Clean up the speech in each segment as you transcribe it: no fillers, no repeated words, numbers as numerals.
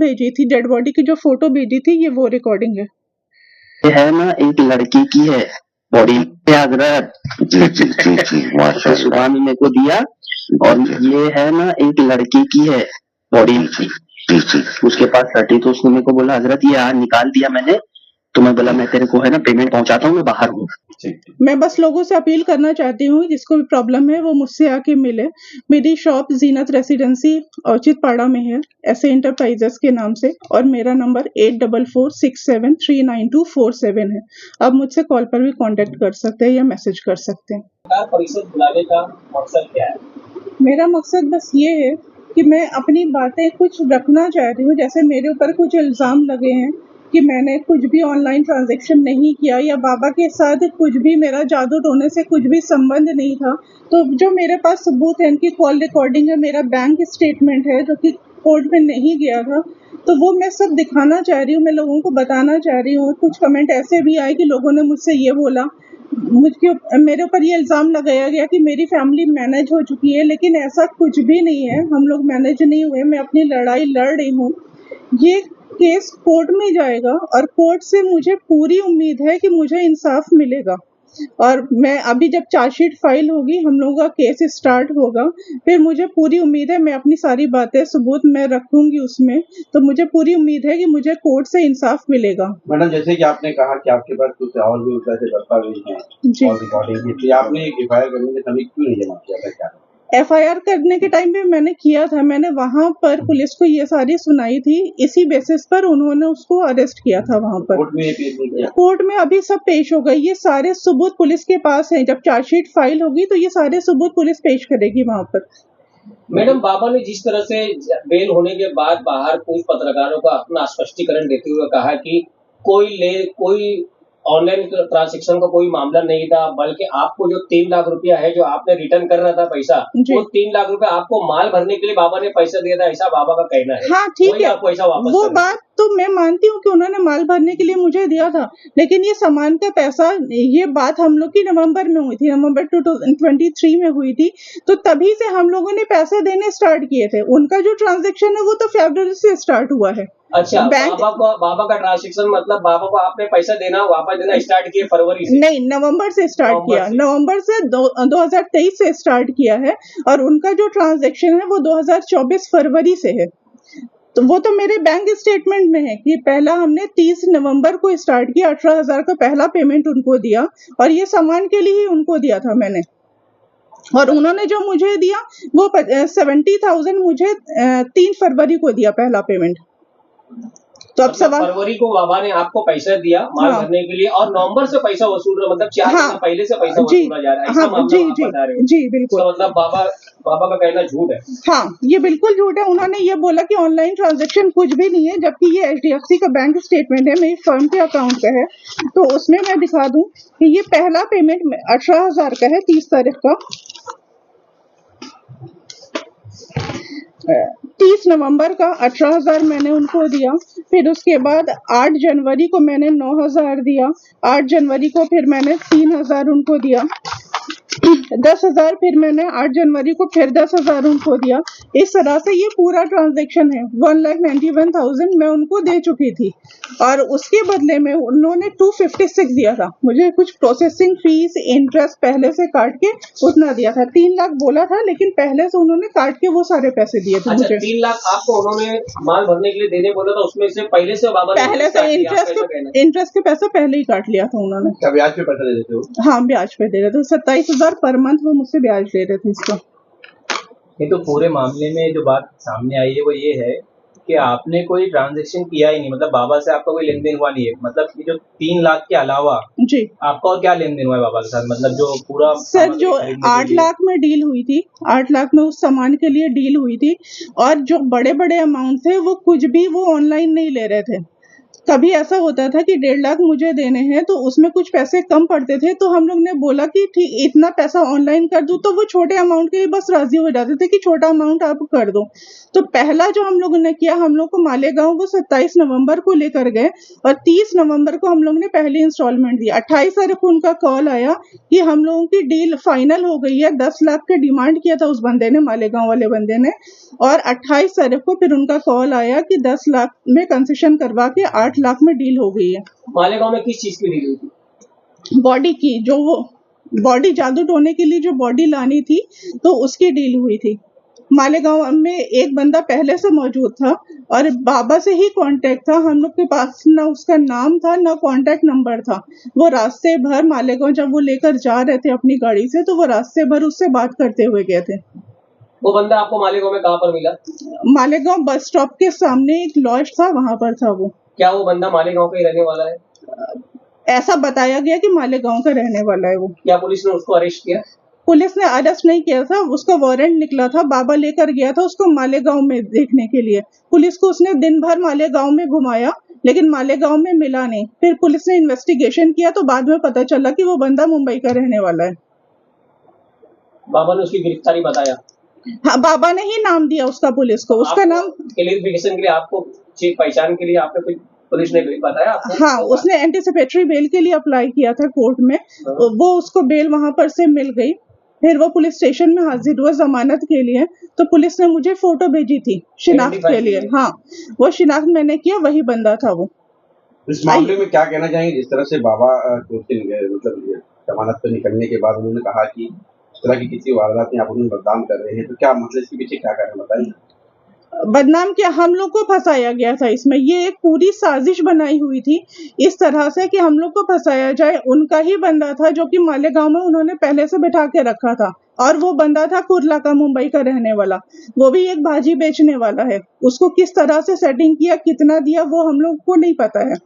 भेजी थी, dead body की जो फोटो भेजी थी, ये वो रिकॉर्डिंग है। ये है ना, एक लड़की की है बॉडी हजरत। जी जी जी जी माशाल्लाह। सुबह में मेरे को दिया, और ये है ना एक लड़की की है बॉडी। जी जी उसके पास सटी, तो उसने मेरे को बोला हजरत ये आज निकाल दिया मैंने, तो मैं बोला मैं तेरे को है ना पेमेंट पहुंचाता हूँ, मैं बाहर हूँ। मैं बस लोगों से अपील करना चाहती हूँ, जिसको भी प्रॉब्लम है वो मुझसे आके मिले। मेरी शॉप जीनत रेसिडेंसी औचित पाड़ा में है, ऐसे इंटरप्राइजेस के नाम से, और मेरा नंबर 8446739247 है। आप मुझसे कॉल पर भी कांटेक्ट कर सकते हैं या मैसेज कर सकते हैं। परिषद बुलाने का मकसद क्या है? मेरा मकसद बस ये है कि मैं अपनी बातें कुछ रखना चाहती हूँ। जैसे मेरे ऊपर कुछ इल्ज़ाम लगे हैं कि मैंने कुछ भी ऑनलाइन ट्रांजैक्शन नहीं किया, या बाबा के साथ कुछ भी मेरा जादू टोने से कुछ भी संबंध नहीं था। तो जो मेरे पास सबूत है, इनकी कॉल रिकॉर्डिंग है, मेरा बैंक स्टेटमेंट है जो कि कोर्ट में नहीं गया था, तो वो मैं सब दिखाना चाह रही हूँ, मैं लोगों को बताना चाह रही हूँ। कुछ कमेंट ऐसे भी आए कि लोगों ने मुझसे ये बोला, मेरे ऊपर ये इल्ज़ाम लगाया गया कि मेरी फैमिली मैनेज हो चुकी है, लेकिन ऐसा कुछ भी नहीं है। हम लोग मैनेज नहीं हुए, मैं अपनी लड़ाई लड़ रही हूँ। ये केस कोर्ट में जाएगा और कोर्ट से मुझे पूरी उम्मीद है कि मुझे इंसाफ मिलेगा। और मैं अभी जब चार्जशीट फाइल होगी, हम लोगों का केस स्टार्ट होगा, फिर मुझे पूरी उम्मीद है, मैं अपनी सारी बातें सबूत में रखूंगी उसमें, तो मुझे पूरी उम्मीद है कि मुझे कोर्ट से इंसाफ मिलेगा। मैडम, जैसे कि आपने कहा कि आपके पास कुछ और भी उस तरह से दस्तावेज हैं और रिकॉर्डिंग की, आपने एक एफआईआर करने के समय क्यों नहीं जमा किया था? क्या एफआईआर करने के टाइम पे मैंने किया था, मैंने वहां पर पुलिस को ये सारी सुनाई थी, इसी बेसिस पर उन्होंने उसको अरेस्ट किया था वहां पर। कोर्ट में पेश नहीं किया? कोर्ट में अभी सब पेश हो गई, ये सारे सबूत पुलिस के पास हैं। जब चार्जशीट फाइल होगी तो ये सारे सबूत पुलिस पेश करेगी वहां पर। मैडम, बाबा ने जिस तरह से बेल होने के बाद बाहर कुछ पत्रकारों को अपना स्पष्टीकरण देते हुए कहा कि कोई ऑनलाइन ट्रांजैक्शन का कोई मामला नहीं था, बल्कि आपको जो 3 लाख रुपया है जो आपने रिटर्न कर रहा था पैसा, वो 3 लाख रुपया आपको माल भरने के लिए बाबा ने पैसा दिया था, ऐसा बाबा का कहना है। हाँ ठीक है, आपको ऐसा वापस वो बात तो मैं मानती हूँ कि उन्होंने माल भरने के लिए मुझे दिया था, लेकिन ये सामान का पैसा, ये बात हम लोग की नवंबर में हुई थी, नवंबर 2023 में हुई थी, तो तभी से हम लोगों ने पैसे देने स्टार्ट किए थे। उनका जो ट्रांजैक्शन है वो तो फरवरी से स्टार्ट हुआ है। अच्छा, बाबा का ट्रांजैक्शन मतलब बाबा को आपने पैसा देना वापस देना स्टार्ट किया फरवरी से? नहीं, नवंबर से स्टार्ट किया, नवंबर से 2023 से स्टार्ट किया है, और उनका जो ट्रांजैक्शन है वो 2024 फरवरी से है। तो वो तो मेरे बैंक स्टेटमेंट में है कि पहला हमने 30 नवंबर को स्टार्ट किया, 18,000 का पहला पेमेंट उनको दिया, और ये सामान के लिए ही उनको दिया था मैंने। और उन्होंने जो मुझे दिया वो 70,000 मुझे 3 फरवरी को दिया पहला पेमेंट। तो अब फरवरी को बाबा ने आपको पैसा दिया माल भरने के लिए, और नवंबर से पैसा वसूल रहा, मतलब 4 महीना पहले से पैसा वसूला जा रहा है, ऐसा मामला आप बता रहे हो? जी बिल्कुल। तो मतलब बाबा का कहना झूठ है? हाँ, ये बिल्कुल झूठ है। उन्होंने ये बोला कि ऑनलाइन ट्रांजैक्शन कुछ भी नहीं है, जबकि ये HDFC का बैंक स्टेटमेंट है, मेरी फर्म के अकाउंट का है। तो उसमें मैं दिखा दूं कि ये पहला पेमेंट 18,000 का है, 30 तारीख का, 30 नवंबर का 18,000 मैंने उनको दिया। फिर उसके बाद 8 जनवरी को मैंने 9,000 दिया, 8 जनवरी को फिर मैंने 3,000 उनको दिया, 10,000 फिर मैंने 8 जनवरी को फिर 10,000 उनको दिया। इस तरह से ये पूरा ट्रांजैक्शन है। 1,91,000 मैं उनको दे चुकी थी, और उसके बदले में उन्होंने 256 दिया था मुझे, कुछ प्रोसेसिंग फीस इंटरेस्ट पहले से काट के उतना दिया था। 3 लाख बोला था, लेकिन पहले से उन्होंने काट के वो सारे पैसे दिए थे मुझे। 3 लाख आपको उन्होंने माल भरने के लिए देने बोला था, उसमें से पहले से बाबा ने पहले से इंटरेस्ट के पैसा पहले ही काट लिया था उन्होंने। ब्याज पे पैसा दे देते हो? हाँ, ब्याज पे दे रहे थे, 27,000 पर मंथ वो मुझसे ब्याज ले रहे थे इसका। नहीं, तो पूरे मामले में जो बात सामने आई है वो ये है कि आपने कोई ट्रांजैक्शन किया ही नहीं, मतलब बाबा से आपका कोई लेन देन हुआ नहीं है। मतलब ये जो 3 लाख के अलावा जी आपका और क्या लेन देन हुआ है बाबा के साथ? मतलब जो पूरा सर, जो 8 लाख में डील हुई थी, 8 लाख में उस सामान के लिए डील हुई थी, और जो बड़े बड़े अमाउंट थे वो कुछ भी वो ऑनलाइन नहीं ले रहे थे। कभी ऐसा होता था कि 1.5 लाख मुझे देने हैं तो उसमें कुछ पैसे कम पड़ते थे, तो हम लोग ने बोला कि ठीक इतना पैसा ऑनलाइन कर दूं, तो वो छोटे अमाउंट के लिए बस राजी हो जाते थे कि छोटा अमाउंट आप कर दो। तो पहला जो हम लोगों ने किया, हम लोग को मालेगांव वो 27 नवंबर को लेकर गए और 30 नवंबर को हम लोग ने पहली इंस्टॉलमेंट दी। 28 तारीख को उनका कॉल आया कि हम लोगों की डील फाइनल हो गई है। 10 लाख का डिमांड किया था उस बंदे ने, मालेगांव वाले बंदे ने, और 28 तारीख को फिर उनका कॉल आया कि 10 लाख में कंसेशन करवा के 8 लाख में डील हो गई है। मालेगांव में किस चीज की डील हुई थी? बॉडी की, जो वो बॉडी जादू टोने के लिए जो बॉडी लानी थी, तो उसकी डील हुई थी। मालेगांव में एक बंदा पहले से मौजूद था और बाबा से ही कांटेक्ट था। हम लोग के पास ना उसका नाम था ना कांटेक्ट नंबर था। वो रास्ते भर मालेगांव जब वो लेकर जा रहे थे अपनी गाड़ी से, तो वो रास्ते भर उससे बात करते हुए गए थे। वो बंदा आपको मालेगांव में कहाँ पर मिला? मालेगांव बस स्टॉप के सामने एक लॉज था, वहां पर था वो। क्या वो बंदा मालेगांव का ही रहने वाला है? ऐसा बताया गया कि मालेगांव का रहने वाला है वो। क्या पुलिस ने उसको अरेस्ट किया? पुलिस ने अरेस्ट नहीं किया था, उसका वारंट निकला था। बाबा लेकर गया था उसको मालेगांव में देखने के लिए। पुलिस को उसने दिन भर मालेगांव में घुमाया, लेकिन मालेगांव में मिला नहीं। फिर पुलिस ने इन्वेस्टिगेशन किया तो बाद में पता चला कि वो बंदा मुंबई का रहने वाला है। बाबा ने उसकी गिरफ्तारी बताया? हाँ, बाबा ने ही नाम दिया उसका पुलिस को। उसका नाम क्लियरिफिकेशन के लिए आपको पहचान के लिए आपने कुछ पुलिस ने बताया आपको? हाँ, उसने एंटीसिपेटरी बेल के लिए अप्लाई किया था कोर्ट में। वो उसको बेल वहां पर से मिल गई। फिर वो पुलिस स्टेशन में हाजिर हुआ जमानत के लिए, तो पुलिस ने मुझे फोटो भेजी थी शिनाख्त के लिए। हाँ, वो शिनाख्त मैंने किया, वही बंदा था वो। इस मामले में क्या कहना चाहेंगे? जिस तरह से बाबा मतलब जमानत पर निकलने के बाद उन्होंने कहा कि इस तरह की किसी वारदात में आप उन्हें बदनाम कर रहे हैं, तो क्या मतलब इसके पीछे क्या कारण बताइए? बदनाम क्या, हम लोग को फंसाया गया था इसमें। ये एक पूरी साजिश बनाई हुई थी इस तरह से कि हम लोग को फंसाया जाए। उनका ही बंदा था जो कि मालेगांव में उन्होंने पहले से बैठा के रखा था, और वो बंदा था कुर्ला का, मुंबई का रहने वाला। वो भी एक भाजी बेचने वाला है। उसको किस तरह से सेटिंग किया, कितना दिया, वो हम लोग को नहीं पता है,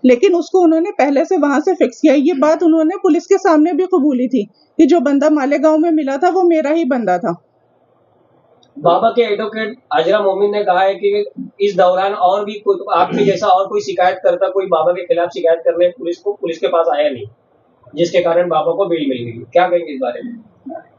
लेकिन उसको उन्होंने पहले से वहां से फिक्स किया। ये बात उन्होंने पुलिस के सामने भी कबूली थी कि जो बंदा मालेगांव में मिला था वो मेरा ही बंदा था। बाबा के एडवोकेट हाजरा मोमिन ने कहा है कि इस दौरान और भी कोई आपके जैसा और कोई शिकायत करता, कोई बाबा के खिलाफ शिकायत करने पुलिस के पास आया नहीं, जिसके कारण बाबा को बेल मिल गई। क्या कहेंगे इस बारे में?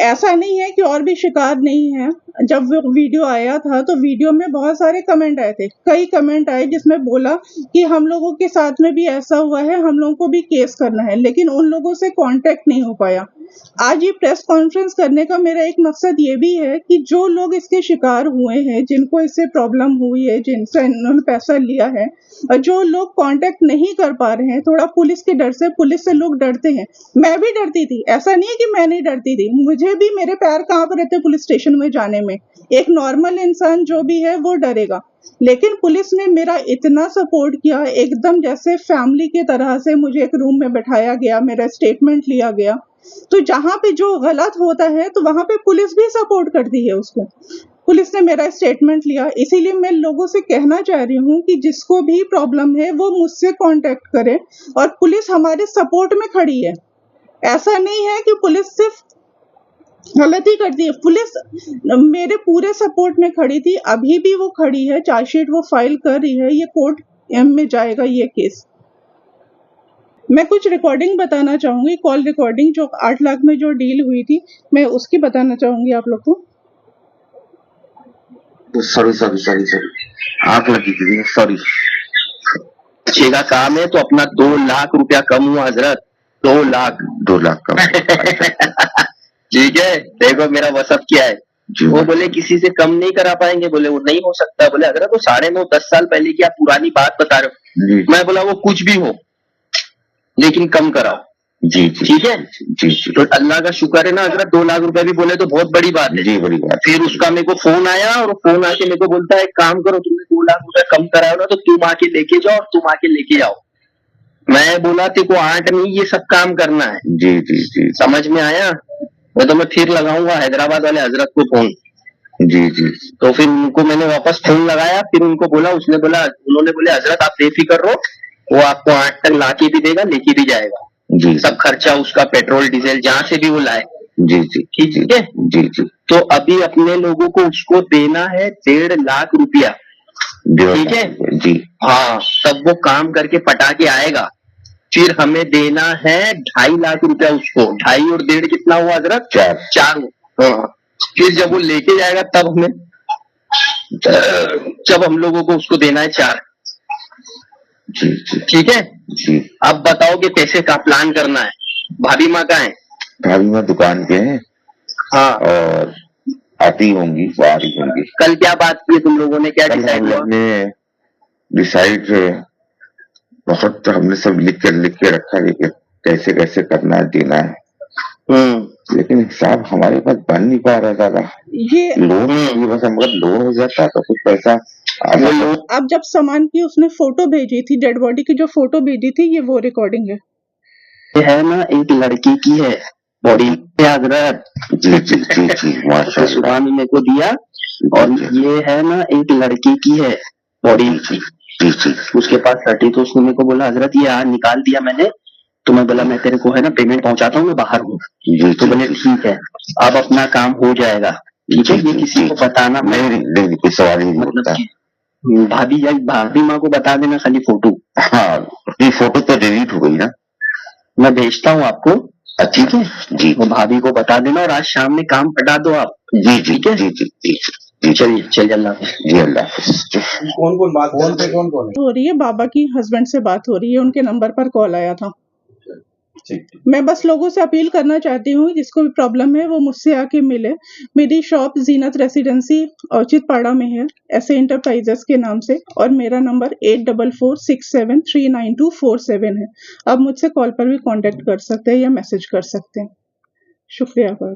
ऐसा नहीं है कि और भी शिकार नहीं है। जब वो वीडियो आया था तो वीडियो में बहुत सारे कमेंट आए थे। कई कमेंट आए जिसमें बोला कि हम लोगों के साथ में भी ऐसा हुआ है, हम लोगों को भी केस करना है, लेकिन उन लोगों से कांटेक्ट नहीं हो पाया। आज ये प्रेस कॉन्फ्रेंस करने का मेरा एक मकसद ये भी है कि जो लोग इसके शिकार हुए हैं, जिनको इससे प्रॉब्लम हुई है, जिनसे इन्होंने पैसा लिया है, और जो लोग कांटेक्ट नहीं कर पा रहे हैं थोड़ा पुलिस के डर से, पुलिस से लोग डरते हैं। मैं भी डरती थी, ऐसा नहीं है कि मैं नहीं डरती थी। मुझे भी मेरे पैर कांप रहे थे पुलिस स्टेशन में जाने में। एक नॉर्मल इंसान जो भी है वो डरेगा, लेकिन पुलिस ने मेरा इतना सपोर्ट किया, एकदम जैसे फैमिली की तरह से। मुझे एक रूम में बैठाया गया, मेरा स्टेटमेंट लिया गया। तो जहाँ पे जो गलत होता है तो वहां पे पुलिस भी सपोर्ट करती है उसको। पुलिस ने मेरा स्टेटमेंट लिया। इसीलिए मैं लोगों से कहना चाह रही हूँ कि जिसको भी प्रॉब्लम है वो मुझसे कांटेक्ट करे, और पुलिस हमारे सपोर्ट में खड़ी है। ऐसा नहीं है कि पुलिस सिर्फ गलती करती है, पुलिस मेरे पूरे सपोर्ट में खड़ी थी, अभी भी वो खड़ी है। चार्जशीट वो फाइल कर रही है, ये कोर्ट में जाएगा ये केस। मैं कुछ रिकॉर्डिंग बताना चाहूंगी, कॉल रिकॉर्डिंग जो 8 लाख में जो डील हुई थी, मैं उसकी बताना चाहूंगी आप लोग को। सॉरी आग लगी थी, सॉरी। अच्छे का काम है तो अपना 2 लाख रुपया कम हुआ हजरत, 2 लाख कम। ठीक है, देखो मेरा व्हाट्सअप क्या है। वो बोले किसी से कम नहीं करा पाएंगे, बोले वो नहीं हो सकता। बोले हजरत वो 9.5 10 साल पहले की आप पुरानी बात बता रहे हो। मैं बोला वो कुछ भी हो लेकिन कम कराओ। जी ठीक है जी। तो अल्लाह का शुक्र है ना, अगर 2 लाख रुपए भी बोले तो बहुत बड़ी बात है। जी बड़ी बात। फिर उसका मेरे को फोन आया, और फोन आके मेरे को बोलता है एक काम करो, तुमने 2 लाख रुपए कम कराया ना, तो तुम आके लेके जाओ, और तुम आके लेके जाओ। मैं बोला तेरे को 8 नहीं, ये सब काम करना है। जी समझ में आया? तो मैं फिर लगाऊंगा हैदराबाद वाले हजरत को फोन। जी। तो फिर उनको मैंने वापस फोन लगाया, फिर उनको बोला, उन्होंने बोले हजरत आप बेफिक्र रहो, वो आपको 8 तक लाके भी देगा, लेके भी जाएगा। जी। सब खर्चा उसका, पेट्रोल डीजल जहां से भी वो लाए। जी ठीक है। जी। तो अभी अपने लोगों को उसको देना है 1.5 लाख रुपया। ठीक है जी। हाँ, तब वो काम करके पटा के आएगा, फिर हमें देना है 2.5 लाख रुपया उसको। 2.5 और 1.5 कितना हुआ हजरत? 4। हाँ, फिर जब वो लेके जाएगा तब हमें, जब हम लोगों को उसको देना है 4। जी जी ठीक है जी। अब बताओ कि कैसे का प्लान करना है। भाभी माँ कहाँ है? भाभी माँ दुकान पे है हाँ, और आती होंगी, बाहर ही होंगी। कल क्या बात की तुम लोगों ने, क्या कल डिसाइड हम हुआ? लोग ने डिसाइड बहुत हमने सब लिख के रखा है कि कैसे कैसे करना है, देना है, लेकिन हिसाब हमारे पास बन नहीं पा रहा दादा। ये लोन ये बस हम लोन हो जाता तो कुछ पैसा वो लोग अब जब सामान की उसने फोटो भेजी थी, डेड बॉडी की जो फोटो भेजी थी, ये वो रिकॉर्डिंग है। ये है ना, एक लड़के की है बॉडी हजरत। जी जी जी जी तो माशाल्लाह। सुबह में मेरे को दिया, और ये है ना एक लड़के की है बॉडी। जी जी उसके पास 30, तो उसने मेरे को बोला हजरत ये आज निकाल दिया मैंने, तो मैं बोला मैं तेरे को है ना पेमेंट पहुंचाता हूँ, मैं बाहर हूँ। जी तो बोले ठीक है, अब अपना काम हो जाएगा। ठीक है, ये किसी को बताना नहीं नहीं, कोई सवाल ही नहीं मतलब होता। कि भाभी माँ को बता देना खाली फोटो। हाँ, ये फोटो तो डिलीट हो गई ना। मैं भेजता हूँ आपको, ठीक है जी वो भाभी को बता देना, और आज शाम में काम पटा दो आप। जी जी ठीक है? जी जी जी जी। चलिए अल्लाह हाफिज़। जी अल्लाह हाफिज़। कौन कौन बात फोन पे कौन कौन हो रही है, बाबा की हस्बैंड से बात हो रही है, उनके नंबर पर कॉल आया था। है? ठीक ठीक। मैं बस लोगों से अपील करना चाहती हूँ, जिसको भी प्रॉब्लम है वो मुझसे आके मिले। मेरी शॉप जीनत रेसिडेंसी औचित पाड़ा में है, ऐसे इंटरप्राइजेस के नाम से, और मेरा नंबर 8446739247 है। आप मुझसे कॉल पर भी कांटेक्ट कर सकते हैं या मैसेज कर सकते हैं। शुक्रिया आपका।